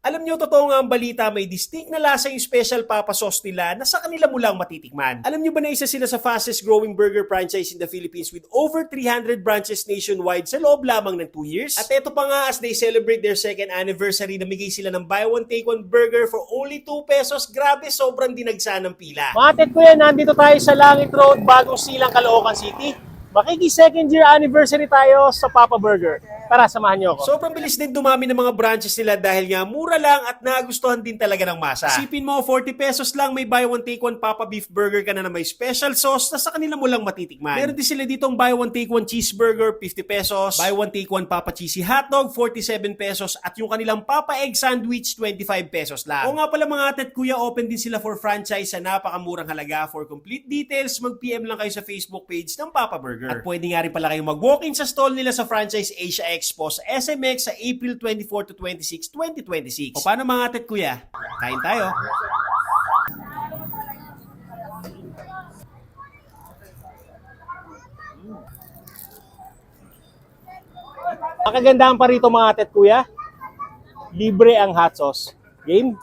Alam nyo, totoo nga ang balita, may distinct na lasa yung special papa sauce nila na sa kanila mo lang matitikman. Alam nyo ba na isa sila sa fastest growing burger franchise in the Philippines with over 300 branches nationwide sa loob lamang ng 2 years? At eto pa nga, as they celebrate their second anniversary, namigay sila ng buy one take one burger for only 2 pesos. Grabe, sobrang dinagsa ng pila. Mga tet ko yan, nandito tayo sa Langit Road, Bagong Silang, Caloocan City. Makiki second year anniversary tayo sa Papa Burger. Tara, samahan niyo ako. Sobrang bilis din dumami ng mga branches nila dahil nga mura lang at nagustuhan din talaga ng masa. Isipin mo, 40 pesos lang may buy one take one Papa Beef Burger ka na may special sauce na sa kanila mo lang matitikman. Meron din sila ditong buy one take one cheeseburger, 50 pesos. Buy one take one Papa Cheesy Hotdog, 47 pesos. At yung kanilang Papa Egg Sandwich, 25 pesos lang. O nga pala mga atet kuya, open din sila for franchise sa napakamurang halaga. For complete details, mag-PM lang kayo sa Facebook page ng Papa Burger. At pwede nga rin pala kayong mag-walk-in sa stall nila sa Franchise Asia Expo sa SMX sa April 24 to 26, 2026. O paano mga atet kuya? Kain tayo! Ang kagandahan pa rito mga atet kuya, libre ang hot sauce. Game?